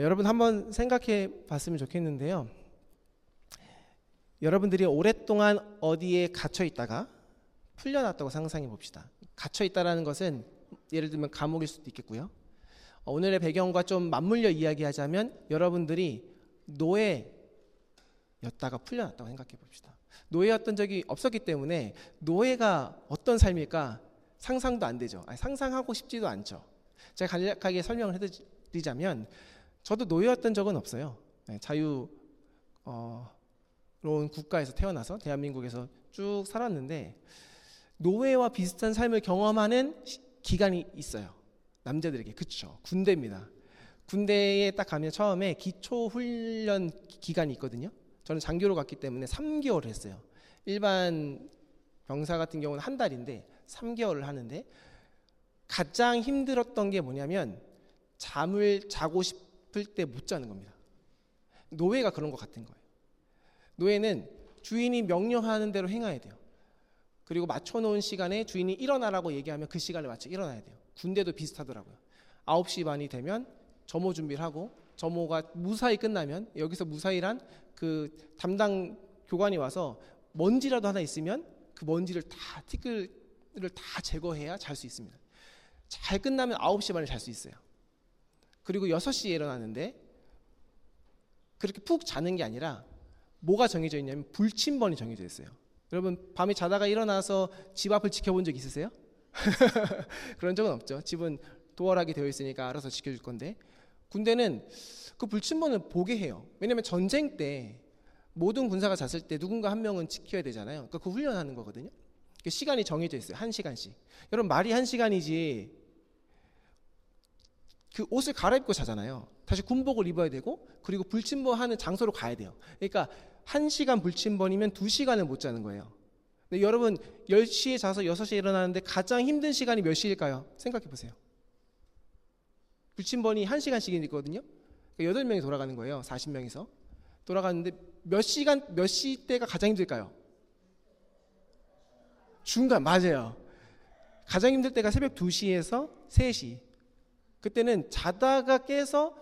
여러분 한번 생각해 봤으면 좋겠는데요. 여러분들이 오랫동안 어디에 갇혀 있다가 풀려났다고 상상해 봅시다. 갇혀 있다라는 것은 예를 들면 감옥일 수도 있겠고요. 오늘의 배경과 좀 맞물려 이야기하자면 여러분들이 노예였다가 풀려났다고 생각해 봅시다. 노예였던 적이 없었기 때문에 노예가 어떤 삶일까 상상도 안 되죠. 상상하고 싶지도 않죠. 제가 간략하게 설명을 해드리자면 저도 노예였던 적은 없어요. 자유로운 국가에서 태어나서 대한민국에서 쭉 살았는데 노예와 비슷한 삶을 경험하는 기간이 있어요. 남자들에게. 그쵸, 군대입니다. 군대에 딱 가면 처음에 기초훈련 기간이 있거든요. 저는 장교로 갔기 때문에 3개월을 했어요. 일반 병사 같은 경우는 한 달인데 3개월을 하는데 가장 힘들었던 게 뭐냐면 잠을 자고 싶을 때 못 자는 겁니다. 노예가 그런 것 같은 거예요. 노예는 주인이 명령하는 대로 행해야 돼요. 그리고 맞춰놓은 시간에 주인이 일어나라고 얘기하면 그 시간에 맞춰 일어나야 돼요. 군대도 비슷하더라고요. 9시 반이 되면 점호 준비를 하고 점호가 무사히 끝나면 여기서 무사히란 그 담당 교관이 와서 먼지라도 하나 있으면 그 먼지를 다 티끌을 다 제거해야 잘 수 있습니다. 잘 끝나면 9시 반에 잘 수 있어요. 그리고 6시에 일어나는데 그렇게 푹 자는 게 아니라 뭐가 정해져 있냐면 불침번이 정해져 있어요. 여러분 밤에 자다가 일어나서 집 앞을 지켜본 적 있으세요? 그런 적은 없죠. 집은 도어락이 되어 있으니까 알아서 지켜줄 건데 군대는 그 불침번을 보게 해요. 왜냐하면 전쟁 때 모든 군사가 잤을 때 누군가 한 명은 지켜야 되잖아요. 그러니까 그 훈련하는 거거든요. 시간이 정해져 있어요. 1시간씩. 여러분 말이 1시간이지 그 옷을 갈아입고 자잖아요. 다시 군복을 입어야 되고 그리고 불침번하는 장소로 가야 돼요. 그러니까 1시간 불침번이면 2시간을 못 자는 거예요. 근데 여러분 10시에 자서 6시에 일어나는데 가장 힘든 시간이 몇 시일까요? 생각해 보세요. 불침번이 1시간씩 있거든요. 그러니까 8명이 돌아가는 거예요. 40명이서. 돌아가는데 몇 시대가 가장 힘들까요? 중간, 맞아요. 가장 힘들 때가 새벽 2시에서 3시. 그때는 자다가 깨서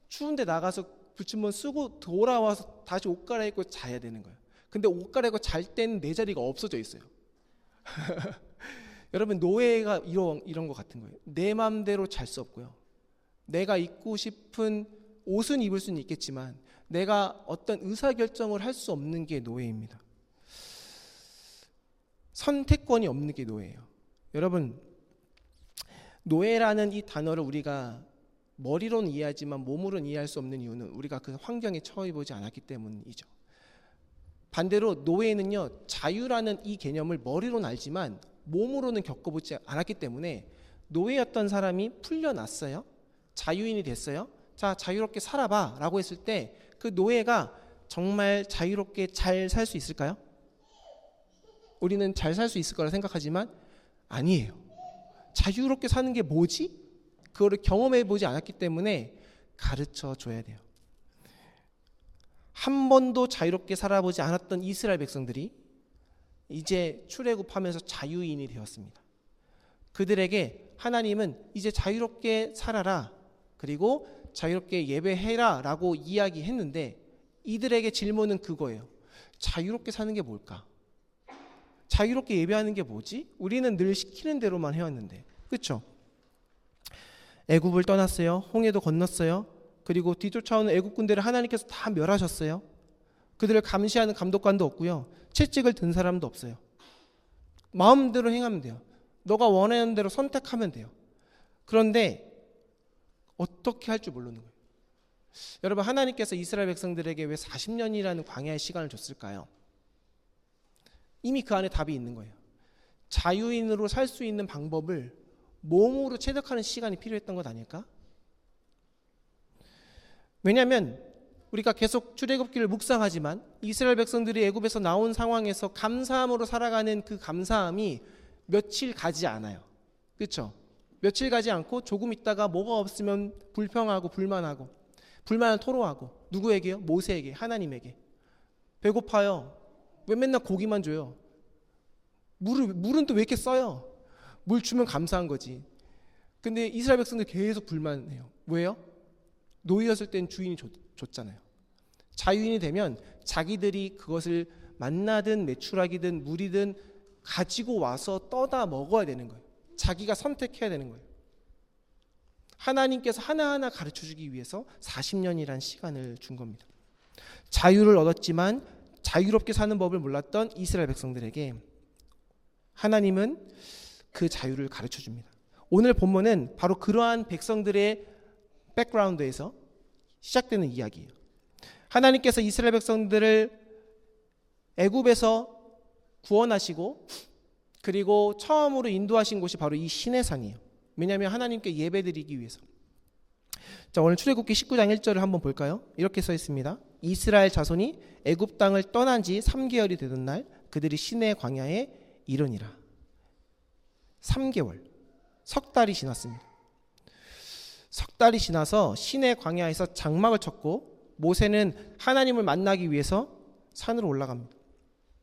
추운데 나가서 불침번 쓰고 돌아와서 다시 옷 갈아입고 자야 되는 거예요. 근데 옷 갈아입고 잘 때는 내 자리가 없어져 있어요. 여러분 노예가 이런 것 같은 거예요. 내 마음대로 잘 수 없고요. 내가 입고 싶은 옷은 입을 수는 있겠지만 내가 어떤 의사결정을 할 수 없는 게 노예입니다. 선택권이 없는 게 노예예요. 여러분 노예라는 이 단어를 우리가 머리로는 이해하지만 몸으로는 이해할 수 없는 이유는 우리가 그 환경에 처해보지 않았기 때문이죠. 반대로 노예는요 자유라는 이 개념을 머리로는 알지만 몸으로는 겪어보지 않았기 때문에 노예였던 사람이 풀려났어요. 자유인이 됐어요. 자 자유롭게 살아봐 라고 했을 때 그 노예가 정말 자유롭게 잘 살 수 있을까요? 우리는 잘 살 수 있을 거라 생각하지만 아니에요. 자유롭게 사는 게 뭐지? 그거를 경험해 보지 않았기 때문에 가르쳐 줘야 돼요. 한 번도 자유롭게 살아보지 않았던 이스라엘 백성들이 이제 출애굽하면서 자유인이 되었습니다. 그들에게 하나님은 이제 자유롭게 살아라 그리고 자유롭게 예배해라 라고 이야기했는데 이들에게 질문은 그거예요. 자유롭게 사는 게 뭘까? 자유롭게 예배하는 게 뭐지? 우리는 늘 시키는 대로만 해왔는데 그렇죠? 애굽을 떠났어요. 홍해도 건넜어요. 그리고 뒤쫓아오는 애굽 군대를 하나님께서 다 멸하셨어요. 그들을 감시하는 감독관도 없고요. 채찍을 든 사람도 없어요. 마음대로 행하면 돼요. 너가 원하는 대로 선택하면 돼요. 그런데 어떻게 할 줄 모르는 거예요. 여러분 하나님께서 이스라엘 백성들에게 왜 40년이라는 광야의 시간을 줬을까요? 이미 그 안에 답이 있는 거예요. 자유인으로 살 수 있는 방법을 몸으로 체득하는 시간이 필요했던 것 아닐까? 왜냐하면 우리가 계속 출애굽기를 묵상하지만 이스라엘 백성들이 애굽에서 나온 상황에서 감사함으로 살아가는 그 감사함이 며칠 가지 않아요. 그렇죠? 며칠 가지 않고 조금 있다가 뭐가 없으면 불평하고 불만하고 불만을 토로하고 누구에게요? 모세에게, 하나님에게. 배고파요. 왜 맨날 고기만 줘요? 물은 또 왜 이렇게 써요? 물 주면 감사한 거지. 근데 이스라엘 백성들 계속 불만해요. 왜요? 노예였을 땐 주인이 줬잖아요. 자유인이 되면 자기들이 그것을 만나든 메추라기든 물이든 가지고 와서 떠다 먹어야 되는 거예요. 자기가 선택해야 되는 거예요. 하나님께서 하나하나 가르쳐주기 위해서 40년이란 시간을 준 겁니다. 자유를 얻었지만 자유롭게 사는 법을 몰랐던 이스라엘 백성들에게 하나님은 그 자유를 가르쳐줍니다. 오늘 본문은 바로 그러한 백성들의 백그라운드에서 시작되는 이야기예요. 하나님께서 이스라엘 백성들을 애굽에서 구원하시고 그리고 처음으로 인도하신 곳이 바로 이 시내산이에요. 왜냐하면 하나님께 예배드리기 위해서. 자, 오늘 출애굽기 19장 1절을 한번 볼까요? 이렇게 써 있습니다. 이스라엘 자손이 애굽 땅을 떠난 지 3개월이 되던 날 그들이 시내 광야에 이르니라. 3개월, 석 달이 지났습니다. 석 달이 지나서 시내 광야에서 장막을 쳤고 모세는 하나님을 만나기 위해서 산으로 올라갑니다.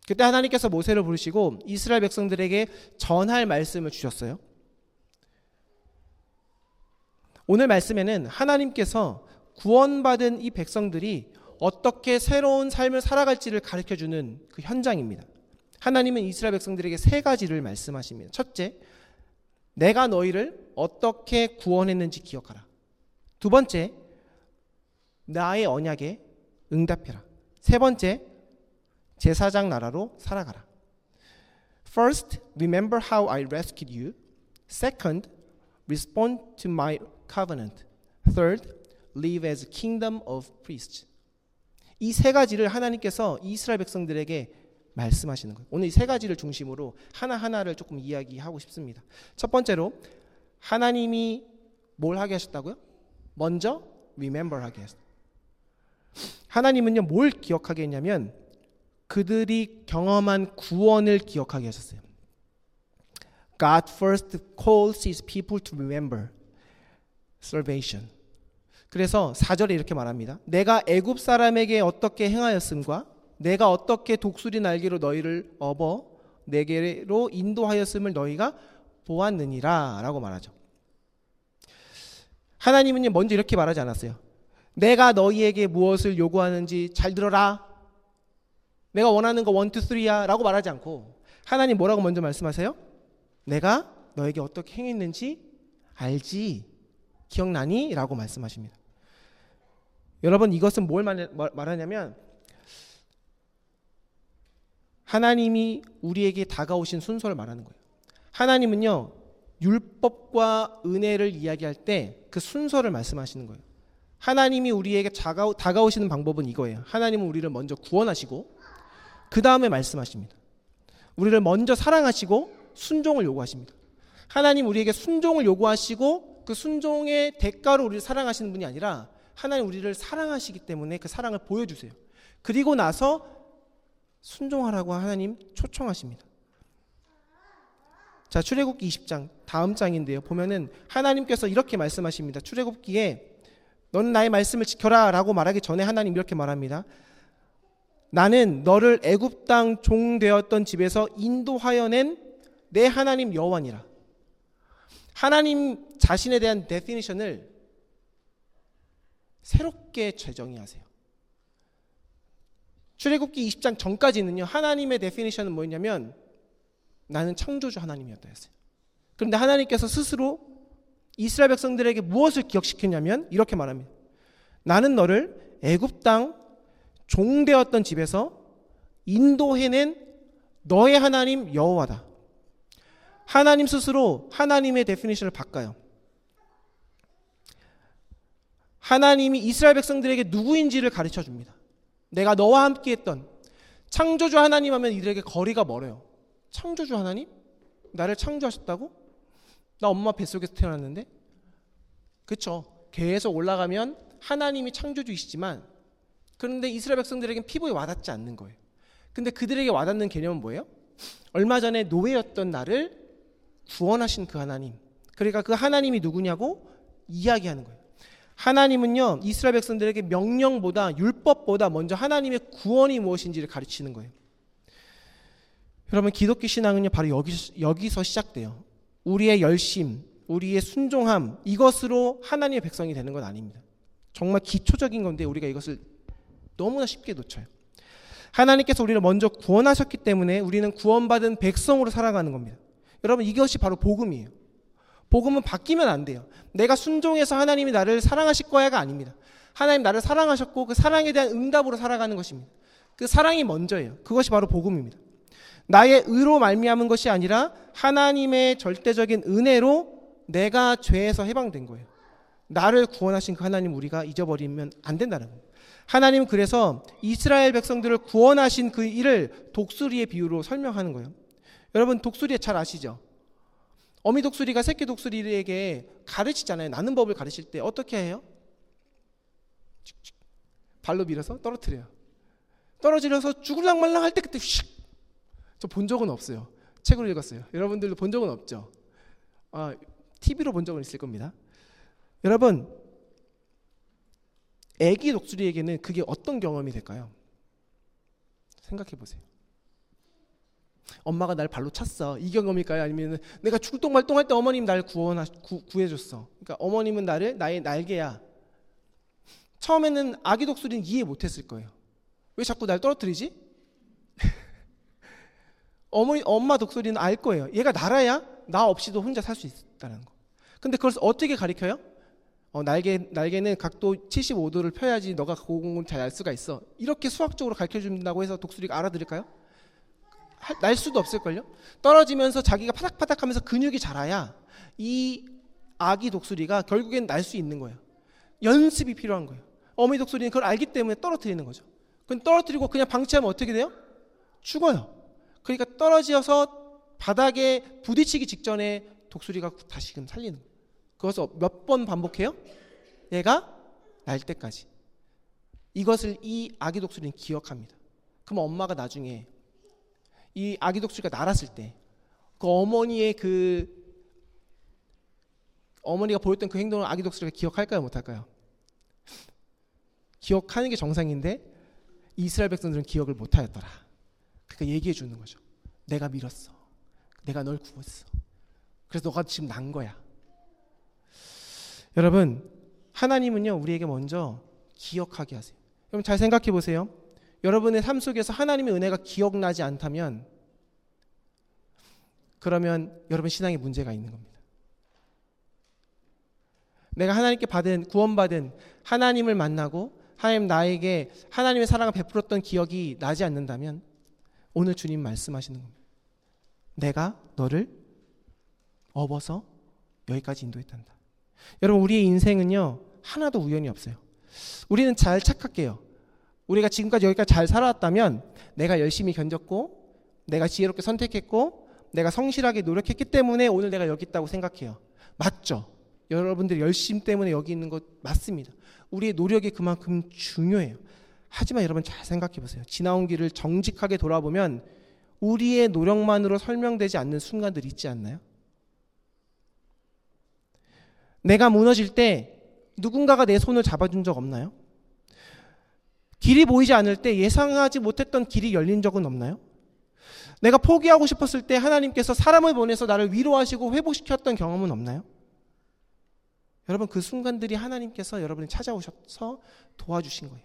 그때 하나님께서 모세를 부르시고 이스라엘 백성들에게 전할 말씀을 주셨어요. 오늘 말씀에는 하나님께서 구원받은 이 백성들이 어떻게 새로운 삶을 살아갈지를 가르쳐주는 그 현장입니다. 하나님은 이스라엘 백성들에게 3가지를 말씀하십니다. 첫째, 내가 너희를 어떻게 구원했는지 기억하라. 두 번째, 나의 언약에 응답해라. 세 번째, 제사장 나라로 살아가라. First, remember how I rescued you. Second, respond to my covenant. Third, live as kingdom of priests. 이 3가지를 하나님께서 이스라엘 백성들에게 말씀하시는 거예요. 오늘 이 3가지를 중심으로 하나하나를 조금 이야기하고 싶습니다. 첫 번째로 하나님이 뭘 하게 하셨다고요? 먼저 remember 하게 하셨어요. 하나님은요 뭘 기억하게 했냐면 그들이 경험한 구원을 기억하게 하셨어요. God first calls his people to remember salvation. 그래서 4절에 이렇게 말합니다. 내가 애굽 사람에게 어떻게 행하였음과 내가 어떻게 독수리 날개로 너희를 업어 내게로 인도하였음을 너희가 보았느니라 라고 말하죠. 하나님은 먼저 이렇게 말하지 않았어요. 내가 너희에게 무엇을 요구하는지 잘 들어라. 내가 원하는 거 1, 2, 3야 라고 말하지 않고 하나님 뭐라고 먼저 말씀하세요? 내가 너에게 어떻게 행했는지 알지? 기억나니? 라고 말씀하십니다. 여러분 이것은 뭘 말하냐면 하나님이 우리에게 다가오신 순서를 말하는 거예요. 하나님은요 율법과 은혜를 이야기할 때 그 순서를 말씀하시는 거예요. 하나님이 우리에게 다가오시는 방법은 이거예요. 하나님은 우리를 먼저 구원하시고 그 다음에 말씀하십니다. 우리를 먼저 사랑하시고 순종을 요구하십니다. 하나님 우리에게 순종을 요구하시고 그 순종의 대가로 우리를 사랑하시는 분이 아니라 하나님 우리를 사랑하시기 때문에 그 사랑을 보여주세요. 그리고 나서 순종하라고 하나님 초청하십니다. 자, 출애굽기 20장 다음 장인데요. 보면은 하나님께서 이렇게 말씀하십니다. 출애굽기에 너는 나의 말씀을 지켜라 라고 말하기 전에 하나님 이렇게 말합니다. 나는 너를 애굽 땅 종 되었던 집에서 인도하여 낸 내 하나님 여호와니라. 하나님 자신에 대한 데피니션을 새롭게 재정의하세요. 출애굽기 20장 전까지는요. 하나님의 데피니션은 뭐였냐면 나는 창조주 하나님이었다 했어요. 그런데 하나님께서 스스로 이스라엘 백성들에게 무엇을 기억시켰냐면 이렇게 말합니다. 나는 너를 애굽 땅 종 되었던 집에서 인도해낸 너의 하나님 여호와다. 하나님 스스로 하나님의 데피니션을 바꿔요. 하나님이 이스라엘 백성들에게 누구인지를 가르쳐 줍니다. 내가 너와 함께 했던 창조주 하나님 하면 이들에게 거리가 멀어요. 창조주 하나님? 나를 창조하셨다고? 나 엄마 뱃속에서 태어났는데? 그렇죠. 계속 올라가면 하나님이 창조주이시지만 그런데 이스라엘 백성들에게는 피부에 와닿지 않는 거예요. 근데 그들에게 와닿는 개념은 뭐예요? 얼마 전에 노예였던 나를 구원하신 그 하나님. 그러니까 그 하나님이 누구냐고 이야기하는 거예요. 하나님은요 이스라엘 백성들에게 명령보다 율법보다 먼저 하나님의 구원이 무엇인지를 가르치는 거예요. 여러분 기독교 신앙은요 바로 여기서 시작돼요. 우리의 열심, 우리의 순종함 이것으로 하나님의 백성이 되는 건 아닙니다. 정말 기초적인 건데 우리가 이것을 너무나 쉽게 놓쳐요. 하나님께서 우리를 먼저 구원하셨기 때문에 우리는 구원받은 백성으로 살아가는 겁니다. 여러분, 이것이 바로 복음이에요. 복음은 바뀌면 안 돼요. 내가 순종해서 하나님이 나를 사랑하실 거야가 아닙니다. 하나님 나를 사랑하셨고 그 사랑에 대한 응답으로 살아가는 것입니다. 그 사랑이 먼저예요. 그것이 바로 복음입니다. 나의 의로 말미암은 것이 아니라 하나님의 절대적인 은혜로 내가 죄에서 해방된 거예요. 나를 구원하신 그 하나님 우리가 잊어버리면 안 된다는 거예요. 하나님은 그래서 이스라엘 백성들을 구원하신 그 일을 독수리의 비유로 설명하는 거예요. 여러분, 독수리 잘 아시죠? 어미 독수리가 새끼 독수리에게 가르치잖아요. 나는 법을 가르칠 때 어떻게 해요? 발로 밀어서 떨어뜨려요. 떨어뜨려서 죽을랑 말랑 할 때 그때 휙! 저 본 적은 없어요. 책으로 읽었어요. 여러분들도 본 적은 없죠? TV로 본 적은 있을 겁니다. 여러분, 애기 독수리에게는 그게 어떤 경험이 될까요? 생각해 보세요. 엄마가 날 발로 찼어. 이 경험일까요? 아니면 내가 죽을똥말똥할 때 어머님 날 구해줬어. 그러니까 어머님은 나의 날개야. 처음에는 아기 독수리는 이해 못했을 거예요. 왜 자꾸 날 떨어뜨리지? 엄마 독수리는 알 거예요. 얘가 날아야 나 없이도 혼자 살 수 있다는 거. 근데 그걸 어떻게 가르쳐요? 날개는 각도 75도를 펴야지 너가 그 공을 잘 날 수가 있어. 이렇게 수학적으로 가르쳐준다고 해서 독수리가 알아들을까요? 날 수도 없을걸요? 떨어지면서 자기가 파닥파닥 하면서 근육이 자라야 이 아기 독수리가 결국엔 날 수 있는 거예요. 연습이 필요한 거예요. 어미 독수리는 그걸 알기 때문에 떨어뜨리는 거죠. 그럼 떨어뜨리고 그냥 방치하면 어떻게 돼요? 죽어요. 그러니까 떨어져서 바닥에 부딪히기 직전에 독수리가 다시금 살리는 거예요. 그것을 몇 번 반복해요? 얘가 날 때까지. 이것을 이 아기 독수리는 기억합니다. 그럼 엄마가 나중에 이 아기 독수리가 날았을 때 그 어머니가 보였던 그 행동을 아기 독수리가 기억할까요? 못할까요? 기억하는 게 정상인데 이스라엘 백성들은 기억을 못하였더라. 그러니까 얘기해 주는 거죠. 내가 밀었어. 내가 널 구웠어. 그래서 너가 지금 난 거야. 여러분, 하나님은요 우리에게 먼저 기억하게 하세요. 여러분 잘 생각해 보세요. 여러분의 삶 속에서 하나님의 은혜가 기억나지 않다면 그러면 여러분 신앙에 문제가 있는 겁니다. 내가 하나님께 구원받은 하나님을 만나고 하나님 나에게 하나님의 사랑을 베풀었던 기억이 나지 않는다면 오늘 주님 말씀하시는 겁니다. 내가 너를 업어서 여기까지 인도했단다. 여러분, 우리의 인생은요 하나도 우연이 없어요. 우리는 잘 착각해요. 우리가 지금까지 여기까지 잘 살아왔다면 내가 열심히 견뎠고 내가 지혜롭게 선택했고 내가 성실하게 노력했기 때문에 오늘 내가 여기 있다고 생각해요. 맞죠? 여러분들이 열심 때문에 여기 있는 것 맞습니다. 우리의 노력이 그만큼 중요해요. 하지만 여러분 잘 생각해 보세요. 지나온 길을 정직하게 돌아보면 우리의 노력만으로 설명되지 않는 순간들이 있지 않나요? 내가 무너질 때 누군가가 내 손을 잡아준 적 없나요? 길이 보이지 않을 때 예상하지 못했던 길이 열린 적은 없나요? 내가 포기하고 싶었을 때 하나님께서 사람을 보내서 나를 위로하시고 회복시켰던 경험은 없나요? 여러분, 그 순간들이 하나님께서 여러분을 찾아오셔서 도와주신 거예요.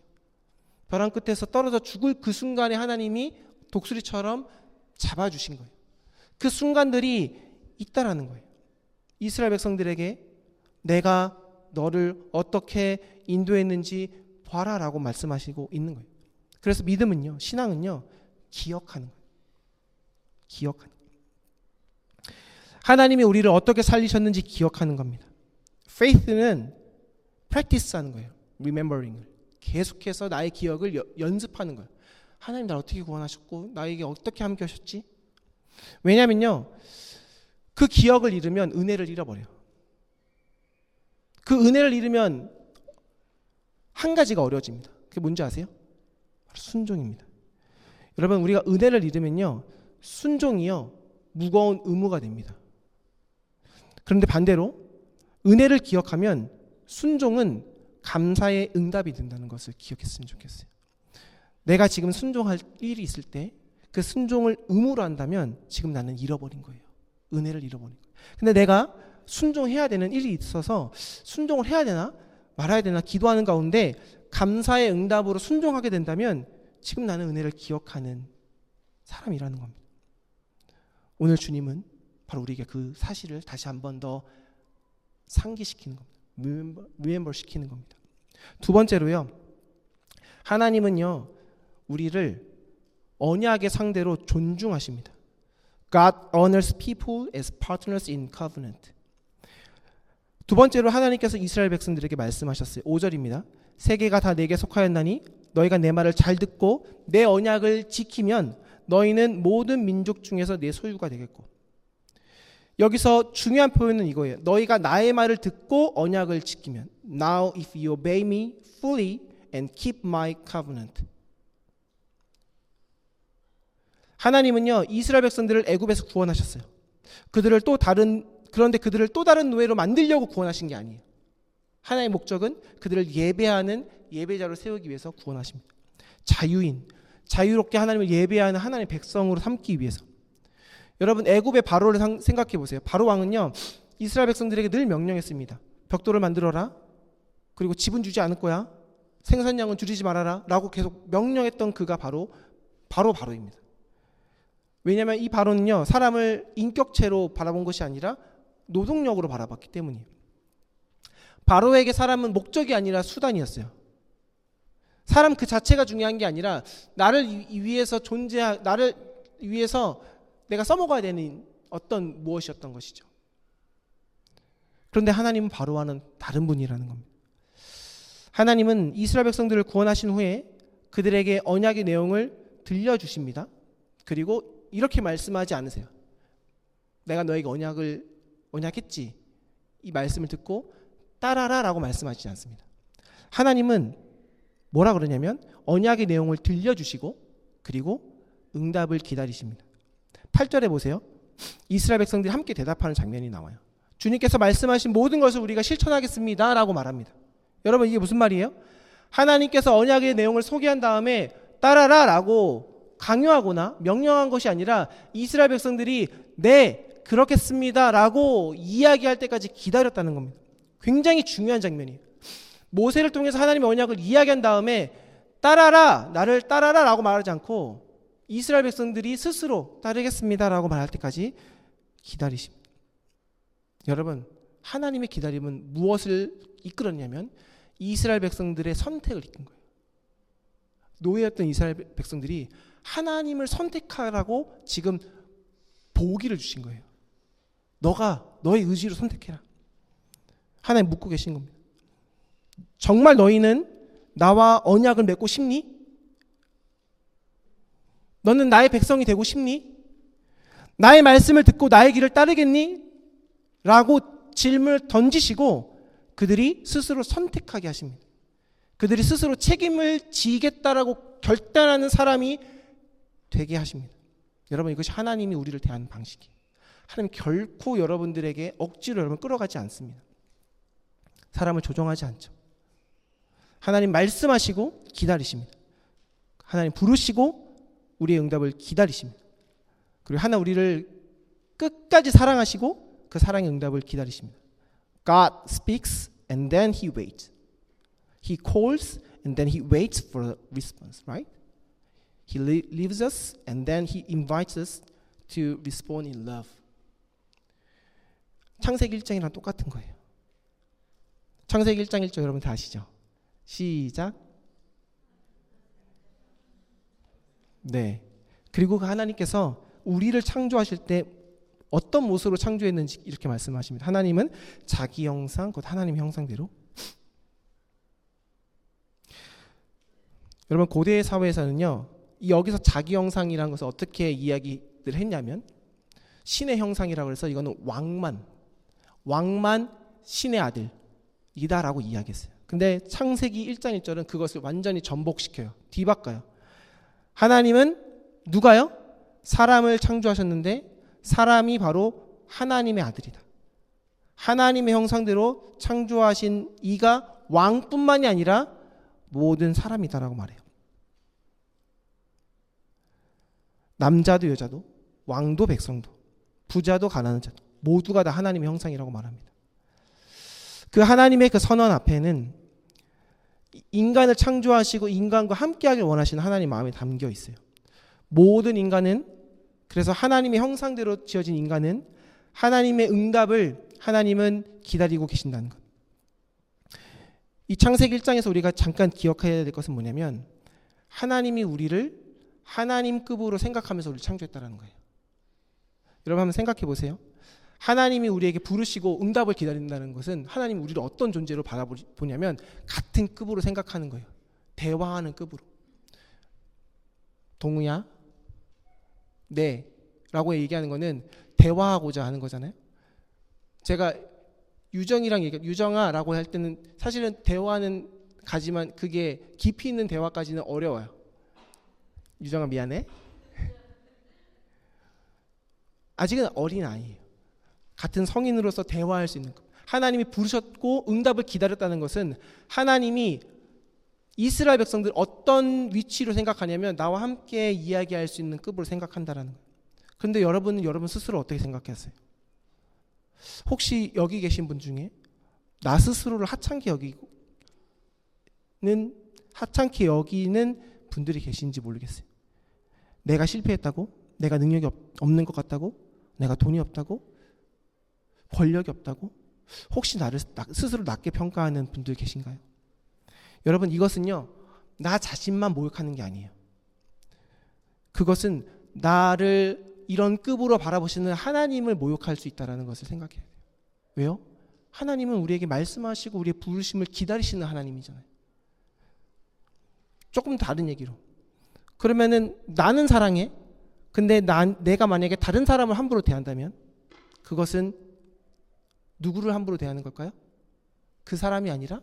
벼랑 끝에서 떨어져 죽을 그 순간에 하나님이 독수리처럼 잡아주신 거예요. 그 순간들이 있다라는 거예요. 이스라엘 백성들에게 내가 너를 어떻게 인도했는지 봐라라고 말씀하시고 있는 거예요. 그래서 믿음은요, 신앙은요, 기억하는 거예요. 기억하는 거예요. 하나님이 우리를 어떻게 살리셨는지 기억하는 겁니다. faith는 practice 하는 거예요. remembering을. 계속해서 나의 기억을 연습하는 거예요. 하나님 날 어떻게 구원하셨고 나에게 어떻게 함께 하셨지? 왜냐면요, 그 기억을 잃으면 은혜를 잃어버려요. 그 은혜를 잃으면 한 가지가 어려워집니다. 그게 뭔지 아세요? 바로 순종입니다. 여러분, 우리가 은혜를 잃으면요, 순종이요 무거운 의무가 됩니다. 그런데 반대로 은혜를 기억하면 순종은 감사의 응답이 된다는 것을 기억했으면 좋겠어요. 내가 지금 순종할 일이 있을 때 그 순종을 의무로 한다면 지금 나는 잃어버린 거예요. 은혜를 잃어버린 거예요. 근데 내가 순종해야 되는 일이 있어서 순종을 해야 되나? 말아야 되나 기도하는 가운데 감사의 응답으로 순종하게 된다면 지금 나는 은혜를 기억하는 사람이라는 겁니다. 오늘 주님은 바로 우리에게 그 사실을 다시 한 번 더 상기시키는 겁니다. 리멤버 시키는 겁니다. 두 번째로요. 하나님은요. 우리를 언약의 상대로 존중하십니다. God honors people as partners in covenant. 두 번째로 하나님께서 이스라엘 백성들에게 말씀하셨어요. 5절입니다. 세계가 다 내게 속하였나니 너희가 내 말을 잘 듣고 내 언약을 지키면 너희는 모든 민족 중에서 내 소유가 되겠고. 여기서 중요한 표현은 이거예요. 너희가 나의 말을 듣고 언약을 지키면 Now if you obey me fully and keep my covenant. 하나님은요. 이스라엘 백성들을 애굽에서 구원하셨어요. 그런데 그들을 또 다른 노예로 만들려고 구원하신 게 아니에요. 하나님의 목적은 그들을 예배하는 예배자로 세우기 위해서 구원하십니다. 자유롭게 하나님을 예배하는 하나님의 백성으로 삼기 위해서. 여러분 애굽의 바로를 생각해 보세요. 바로 왕은요. 이스라엘 백성들에게 늘 명령했습니다. 벽돌을 만들어라. 그리고 집은 주지 않을 거야. 생산량은 줄이지 말아라. 라고 계속 명령했던 그가 바로입니다. 왜냐하면 이 바로는요. 사람을 인격체로 바라본 것이 아니라 노동력으로 바라봤기 때문이에요. 바로에게 사람은 목적이 아니라 수단이었어요. 사람 그 자체가 중요한 게 아니라 나를 위해서 내가 써먹어야 되는 어떤 무엇이었던 것이죠. 그런데 하나님은 바로와는 다른 분이라는 겁니다. 하나님은 이스라엘 백성들을 구원하신 후에 그들에게 언약의 내용을 들려주십니다. 그리고 이렇게 말씀하지 않으세요. 내가 너에게 언약했지. 이 말씀을 듣고 따라라 라고 말씀하시지 않습니다. 하나님은 뭐라 그러냐면 언약의 내용을 들려주시고 그리고 응답을 기다리십니다. 8절에 보세요. 이스라엘 백성들이 함께 대답하는 장면이 나와요. 주님께서 말씀하신 모든 것을 우리가 실천하겠습니다 라고 말합니다. 여러분 이게 무슨 말이에요? 하나님께서 언약의 내용을 소개한 다음에 따라라 라고 강요하거나 명령한 것이 아니라 이스라엘 백성들이 네 그렇겠습니다 라고 이야기할 때까지 기다렸다는 겁니다. 굉장히 중요한 장면이에요. 모세를 통해서 하나님의 언약을 이야기한 다음에 나를 따라라 라고 말하지 않고 이스라엘 백성들이 스스로 따르겠습니다 라고 말할 때까지 기다리십니다. 여러분 하나님의 기다림은 무엇을 이끌었냐면 이스라엘 백성들의 선택을 이끈 거예요. 노예였던 이스라엘 백성들이 하나님을 선택하라고 지금 보기를 주신 거예요. 너의 의지로 선택해라. 하나님 묻고 계신 겁니다. 정말 너희는 나와 언약을 맺고 싶니? 너는 나의 백성이 되고 싶니? 나의 말씀을 듣고 나의 길을 따르겠니? 라고 질문을 던지시고 그들이 스스로 선택하게 하십니다. 그들이 스스로 책임을 지겠다라고 결단하는 사람이 되게 하십니다. 여러분 이것이 하나님이 우리를 대하는 방식이에요. 하나님 결코 여러분들에게 억지로 여러분 끌어가지 않습니다. 사람을 조종하지 않죠. 하나님 말씀하시고 기다리십니다. 하나님 부르시고 우리의 응답을 기다리십니다. 그리고 하나 우리를 끝까지 사랑하시고 그 사랑의 응답을 기다리십니다. God speaks and then He waits. He calls and then He waits for a response, right? He leaves us and then He invites us to respond in love. 창세기 1장이랑 똑같은 거예요. 창세기 1장 1절 여러분 다 아시죠? 시작. 네. 그리고 그 하나님께서 우리를 창조하실 때 어떤 모습으로 창조했는지 이렇게 말씀하십니다. 하나님은 자기 형상, 곧 하나님의 형상대로. 여러분 고대 사회에서는요. 여기서 자기 형상이라는 것을 어떻게 이야기를 했냐면 신의 형상이라고 해서 이거는 왕만 신의 아들이다라고 이야기했어요. 근데 창세기 1장 1절은 그것을 완전히 전복시켜요. 뒤바꿔요. 하나님은 누가요? 사람을 창조하셨는데 사람이 바로 하나님의 아들이다. 하나님의 형상대로 창조하신 이가 왕뿐만이 아니라 모든 사람이다라고 말해요. 남자도 여자도 왕도 백성도 부자도 가난한 자도 모두가 다 하나님의 형상이라고 말합니다. 그 하나님의 그 선언 앞에는 인간을 창조하시고 인간과 함께하길 원하시는 하나님 마음에 담겨 있어요. 모든 인간은, 그래서 하나님의 형상대로 지어진 인간은 하나님의 응답을 하나님은 기다리고 계신다는 것. 이 창세기 1장에서 우리가 잠깐 기억해야 될 것은 뭐냐면, 하나님이 우리를 하나님급으로 생각하면서 우리를 창조했다는 거예요. 여러분 한번 생각해 보세요. 하나님이 우리에게 부르시고 응답을 기다린다는 것은 하나님이 우리를 어떤 존재로 바라보냐면 같은 급으로 생각하는 거예요. 대화하는 급으로. 동우야, 네 라고 얘기하는 거는 대화하고자 하는 거잖아요. 제가 유정이랑 유정아 라고 할 때는 사실은 대화는 가지만 그게 깊이 있는 대화까지는 어려워요. 유정아 미안해. 아직은 어린 아이예요. 같은 성인으로서 대화할 수 있는 것. 하나님이 부르셨고 응답을 기다렸다는 것은 하나님이 이스라엘 백성들 어떤 위치로 생각하냐면 나와 함께 이야기할 수 있는 급으로 생각한다라는 거예요. 그런데 여러분은 여러분 스스로 어떻게 생각하세요? 혹시 여기 계신 분 중에 나 스스로를 하찮게 여기는 분들이 계신지 모르겠어요. 내가 실패했다고? 내가 능력이 없는 것 같다고? 내가 돈이 없다고? 권력이 없다고? 혹시 나를 스스로 낮게 평가하는 분들 계신가요? 여러분, 이것은요, 나 자신만 모욕하는 게 아니에요. 그것은 나를 이런 급으로 바라보시는 하나님을 모욕할 수 있다는 것을 생각해야 돼요. 왜요? 하나님은 우리에게 말씀하시고 우리의 부르심을 기다리시는 하나님이잖아요. 조금 다른 얘기로, 그러면은 나는 사랑해. 근데 내가 만약에 다른 사람을 함부로 대한다면 그것은 누구를 함부로 대하는 걸까요? 그 사람이 아니라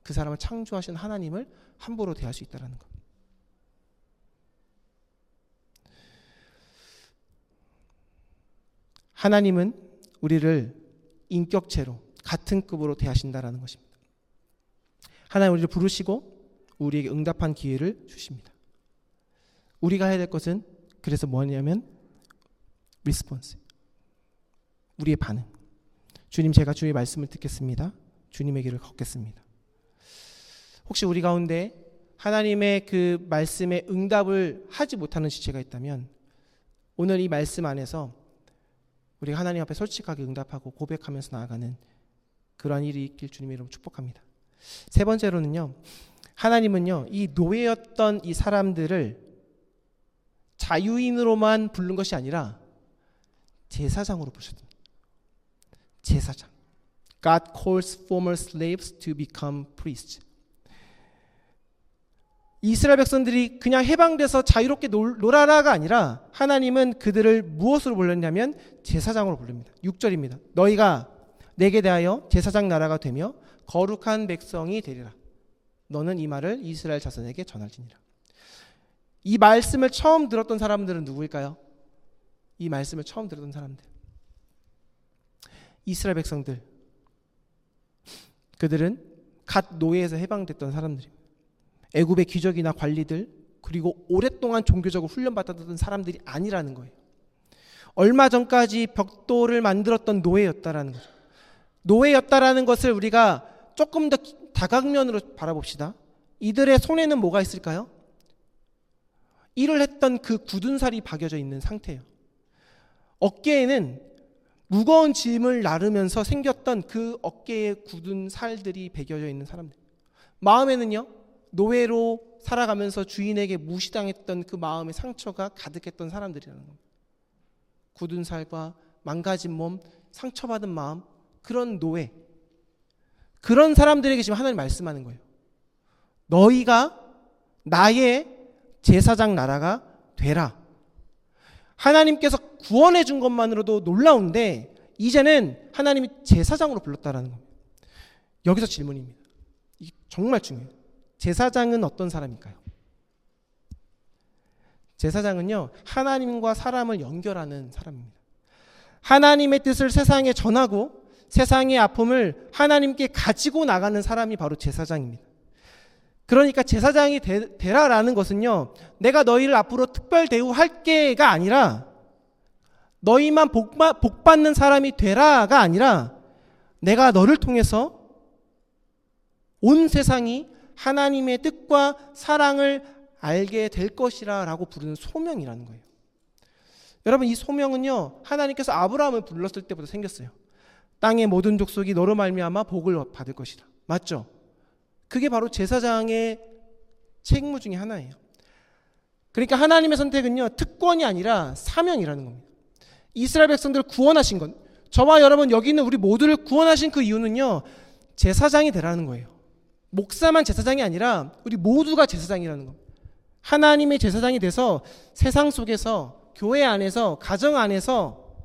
그 사람을 창조하신 하나님을 함부로 대할 수 있다는 것. 하나님은 우리를 인격체로 같은 급으로 대하신다는 것입니다. 하나님 우리를 부르시고 우리에게 응답한 기회를 주십니다. 우리가 해야 될 것은 그래서 뭐냐면 리스폰스, 우리의 반응. 주님, 제가 주의 말씀을 듣겠습니다. 주님의 길을 걷겠습니다. 혹시 우리 가운데 하나님의 그 말씀에 응답을 하지 못하는 지체가 있다면 오늘 이 말씀 안에서 우리가 하나님 앞에 솔직하게 응답하고 고백하면서 나아가는 그러한 일이 있길 주님의 이름으로 축복합니다. 세 번째로는요, 하나님은요, 이 노예였던 이 사람들을 자유인으로만 부른 것이 아니라 제사장으로 부르셨습니다. 제사장. God calls former slaves to become priests. 이스라엘 백성들이 그냥 해방돼서 자유롭게 놀아라가 아니라 하나님은 그들을 무엇으로 불렀냐면 제사장으로 부릅니다. 6절입니다. 너희가 내게 대하여 제사장 나라가 되며 거룩한 백성이 되리라. 너는 이 말을 이스라엘 자손에게 전할지니라. 이 말씀을 처음 들었던 사람들은 누구일까요? 이 말씀을 처음 들었던 사람들, 이스라엘 백성들. 그들은 갓 노예에서 해방됐던 사람들입니다. 애굽의 귀족이나 관리들, 그리고 오랫동안 종교적으로 훈련받았던 사람들이 아니라는 거예요. 얼마 전까지 벽돌을 만들었던 노예였다라는 거죠. 노예였다라는 것을 우리가 조금 더 다각면으로 바라봅시다. 이들의 손에는 뭐가 있을까요? 일을 했던 그 굳은 살이 박여져 있는 상태예요. 어깨에는 무거운 짐을 나르면서 생겼던 그 어깨에 굳은 살들이 배겨져 있는 사람들. 마음에는요, 노예로 살아가면서 주인에게 무시당했던 그 마음의 상처가 가득했던 사람들이라는 겁니다. 굳은 살과 망가진 몸, 상처받은 마음, 그런 노예, 그런 사람들에게 지금 하나님 말씀하는 거예요. 너희가 나의 제사장 나라가 되라. 하나님께서 구원해 준 것만으로도 놀라운데 이제는 하나님이 제사장으로 불렀다라는 겁니다. 여기서 질문입니다. 이게 정말 중요해요. 제사장은 어떤 사람일까요? 제사장은요, 하나님과 사람을 연결하는 사람입니다. 하나님의 뜻을 세상에 전하고 세상의 아픔을 하나님께 가지고 나가는 사람이 바로 제사장입니다. 그러니까 제사장이 되라라는 것은요, 내가 너희를 앞으로 특별 대우할게가 아니라 너희만 복 받는 사람이 되라가 아니라 내가 너를 통해서 온 세상이 하나님의 뜻과 사랑을 알게 될 것이라 라고 부르는 소명이라는 거예요. 여러분, 이 소명은요, 하나님께서 아브라함을 불렀을 때부터 생겼어요. 땅의 모든 족속이 너로 말미암아 복을 받을 것이다. 맞죠? 그게 바로 제사장의 책무 중에 하나예요. 그러니까 하나님의 선택은요, 특권이 아니라 사명이라는 겁니다. 이스라엘 백성들을 구원하신 것, 저와 여러분 여기 있는 우리 모두를 구원하신 그 이유는요, 제사장이 되라는 거예요. 목사만 제사장이 아니라 우리 모두가 제사장이라는 겁니다. 하나님의 제사장이 돼서 세상 속에서, 교회 안에서, 가정 안에서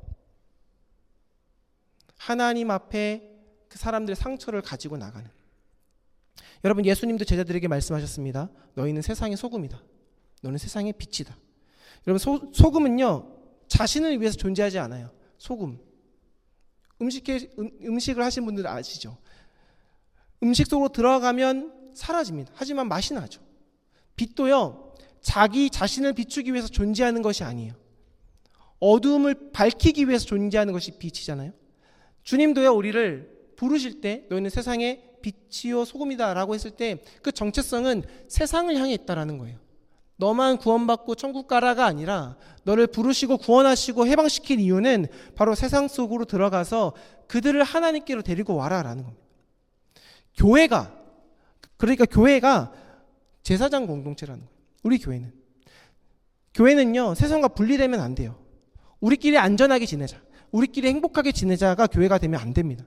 하나님 앞에 그 사람들의 상처를 가지고 나가는. 여러분, 예수님도 제자들에게 말씀하셨습니다. 너희는 세상의 소금이다. 너는 세상의 빛이다. 여러분, 소금은요, 자신을 위해서 존재하지 않아요. 소금. 음식을 하신 분들 아시죠? 음식 속으로 들어가면 사라집니다. 하지만 맛이 나죠. 빛도요, 자기 자신을 비추기 위해서 존재하는 것이 아니에요. 어두움을 밝히기 위해서 존재하는 것이 빛이잖아요. 주님도요, 우리를 부르실 때 너희는 세상의 빛이요 소금이다 라고 했을 때 그 정체성은 세상을 향해 있다라는 거예요. 너만 구원받고 천국 가라가 아니라 너를 부르시고 구원하시고 해방시킨 이유는 바로 세상 속으로 들어가서 그들을 하나님께로 데리고 와라라는 겁니다. 그러니까 교회가 제사장 공동체라는 거예요. 우리 교회는요, 세상과 분리되면 안 돼요. 우리끼리 안전하게 지내자, 우리끼리 행복하게 지내자가 교회가 되면 안 됩니다.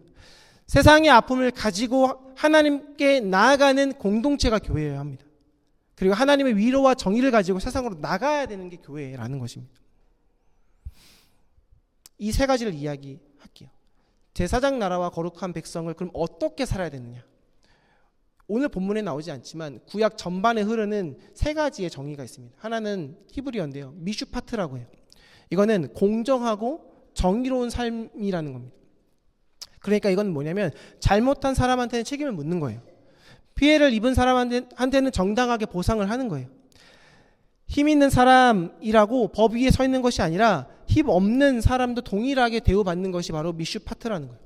세상의 아픔을 가지고 하나님께 나아가는 공동체가 교회여야 합니다. 그리고 하나님의 위로와 정의를 가지고 세상으로 나가야 되는 게 교회라는 것입니다. 이 세 가지를 이야기할게요. 제사장 나라와 거룩한 백성을 그럼 어떻게 살아야 되느냐? 오늘 본문에 나오지 않지만 구약 전반에 흐르는 세 가지의 정의가 있습니다. 하나는 히브리어인데요, 미슈파트라고 해요. 이거는 공정하고 정의로운 삶이라는 겁니다. 그러니까 이건 뭐냐면 잘못한 사람한테는 책임을 묻는 거예요. 피해를 입은 사람한테는 정당하게 보상을 하는 거예요. 힘 있는 사람이라고 법 위에 서 있는 것이 아니라 힘 없는 사람도 동일하게 대우받는 것이 바로 미슈파트라는 거예요.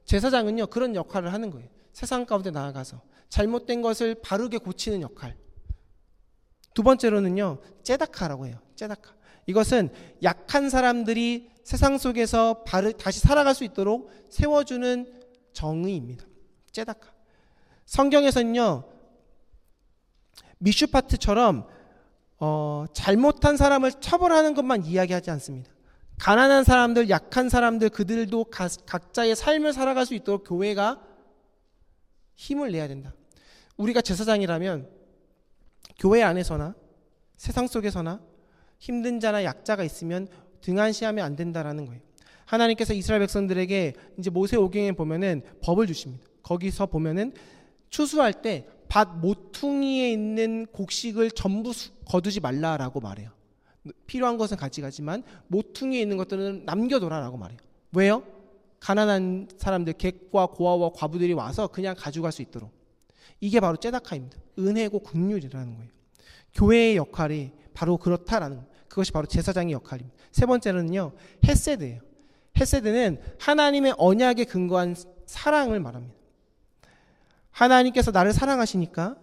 제사장은요, 그런 역할을 하는 거예요. 세상 가운데 나아가서 잘못된 것을 바르게 고치는 역할. 두 번째로는요, 째다카라고 해요. 째다카. 이것은 약한 사람들이 세상 속에서 다시 살아갈 수 있도록 세워주는 정의입니다. 째다카. 성경에서는요, 미슈파트처럼 잘못한 사람을 처벌하는 것만 이야기하지 않습니다. 가난한 사람들, 약한 사람들, 그들도 각자의 삶을 살아갈 수 있도록 교회가 힘을 내야 된다. 우리가 제사장이라면 교회 안에서나 세상 속에서나 힘든 자나 약자가 있으면 등한시하면 안 된다라는 거예요. 하나님께서 이스라엘 백성들에게 이제 모세오경에 보면은 법을 주십니다. 거기서 보면은 추수할 때 밭 모퉁이에 있는 곡식을 전부 거두지 말라라고 말해요. 필요한 것은 가져가지만 모퉁이에 있는 것들은 남겨둬라라고 말해요. 왜요? 가난한 사람들, 객과 고아와 과부들이 와서 그냥 가져갈 수 있도록. 이게 바로 째다카입니다. 은혜고 긍휼이라는 거예요. 교회의 역할이 바로 그렇다라는 거예요. 그것이 바로 제사장의 역할입니다. 세 번째는요, 헤세드예요. 헤세드는 하나님의 언약에 근거한 사랑을 말합니다. 하나님께서 나를 사랑하시니까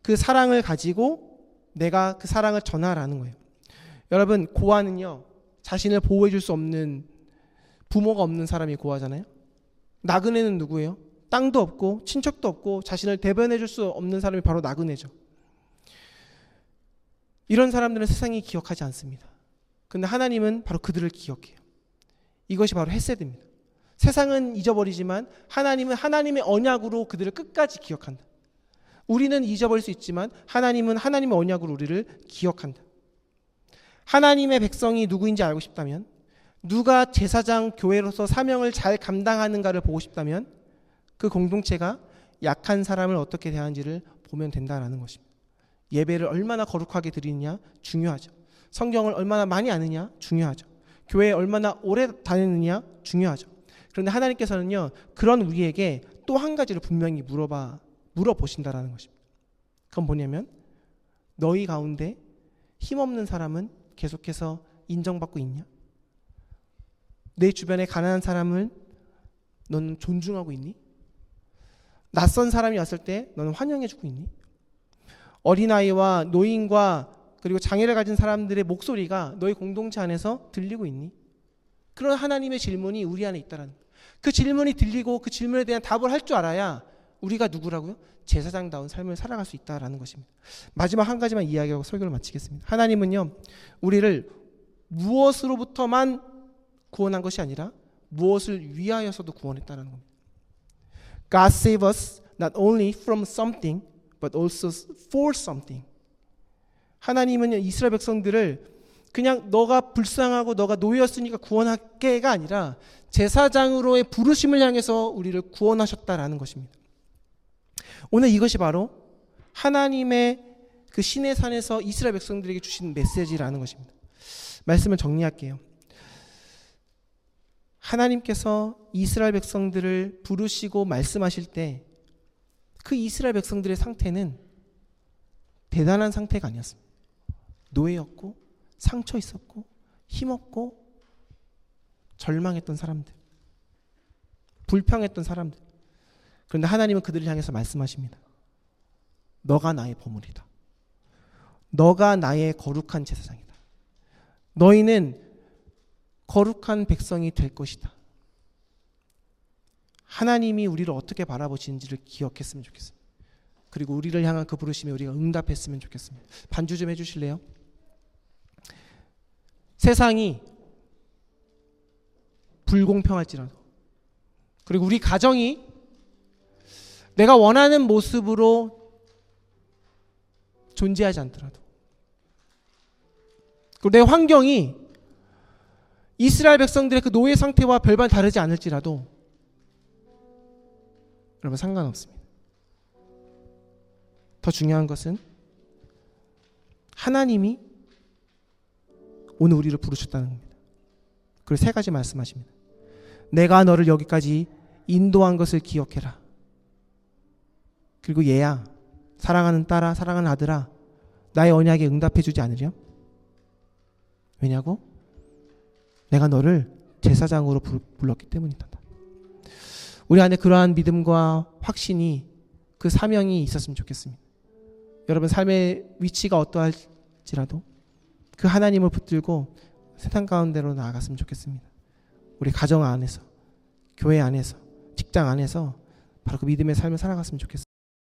그 사랑을 가지고 내가 그 사랑을 전하라는 거예요. 여러분, 고아는요, 자신을 보호해 줄 수 없는, 부모가 없는 사람이 고아잖아요. 나그네는 누구예요? 땅도 없고 친척도 없고 자신을 대변해 줄 수 없는 사람이 바로 나그네죠. 이런 사람들은 세상이 기억하지 않습니다. 그런데 하나님은 바로 그들을 기억해요. 이것이 바로 헤세드입니다. 세상은 잊어버리지만 하나님은 하나님의 언약으로 그들을 끝까지 기억한다. 우리는 잊어버릴 수 있지만 하나님은 하나님의 언약으로 우리를 기억한다. 하나님의 백성이 누구인지 알고 싶다면, 누가 제사장 교회로서 사명을 잘 감당하는가를 보고 싶다면 그 공동체가 약한 사람을 어떻게 대하는지를 보면 된다는 것입니다. 예배를 얼마나 거룩하게 드리느냐 중요하죠. 성경을 얼마나 많이 아느냐 중요하죠. 교회에 얼마나 오래 다녔느냐 중요하죠. 그런데 하나님께서는요, 그런 우리에게 또 한 가지를 분명히 물어보신다라는 것입니다. 그건 뭐냐면, 너희 가운데 힘없는 사람은 계속해서 인정받고 있냐? 내 주변에 가난한 사람을 너는 존중하고 있니? 낯선 사람이 왔을 때 너는 환영해주고 있니? 어린아이와 노인과 그리고 장애를 가진 사람들의 목소리가 너희 공동체 안에서 들리고 있니? 그런 하나님의 질문이 우리 안에 있다라는 거예요. 그 질문이 들리고 그 질문에 대한 답을 할 줄 알아야 우리가 누구라고요? 제사장다운 삶을 살아갈 수 있다라는 것입니다. 마지막 한 가지만 이야기하고 설교를 마치겠습니다. 하나님은요, 우리를 무엇으로부터만 구원한 것이 아니라 무엇을 위하여서도 구원했다는 겁니다. God save us not only from something but also for something. 하나님은 이스라엘 백성들을 그냥 너가 불쌍하고 너가 노예였으니까 구원할게가 아니라 제사장으로의 부르심을 향해서 우리를 구원하셨다라는 것입니다. 오늘 이것이 바로 하나님의 그 신의 산에서 이스라엘 백성들에게 주신 메시지라는 것입니다. 말씀을 정리할게요. 하나님께서 이스라엘 백성들을 부르시고 말씀하실 때 그 이스라엘 백성들의 상태는 대단한 상태가 아니었습니다. 노예였고 상처 있었고 힘없고 절망했던 사람들, 불평했던 사람들. 그런데 하나님은 그들을 향해서 말씀하십니다. 너가 나의 보물이다. 너가 나의 거룩한 제사장이다. 너희는 거룩한 백성이 될 것이다. 하나님이 우리를 어떻게 바라보시는지를 기억했으면 좋겠습니다. 그리고 우리를 향한 그 부르심에 우리가 응답했으면 좋겠습니다. 반주 좀 해주실래요? 세상이 불공평할지라도, 그리고 우리 가정이 내가 원하는 모습으로 존재하지 않더라도, 그리고 내 환경이 이스라엘 백성들의 그 노예 상태와 별반 다르지 않을지라도 여러분 상관없습니다. 더 중요한 것은 하나님이 오늘 우리를 부르셨다는 겁니다. 그리고 세 가지 말씀하십니다. 내가 너를 여기까지 인도한 것을 기억해라. 그리고 얘야, 사랑하는 딸아, 사랑하는 아들아, 나의 언약에 응답해 주지 않으렴? 왜냐고? 내가 너를 제사장으로 불렀기 때문이다. 우리 안에 그러한 믿음과 확신이, 그 사명이 있었으면 좋겠습니다. 여러분 삶의 위치가 어떠할지라도 그 하나님을 붙들고 세상 가운데로 나아갔으면 좋겠습니다. 우리 가정 안에서, 교회 안에서, 직장 안에서 바로 그 믿음의 삶을 살아갔으면 좋겠습니다.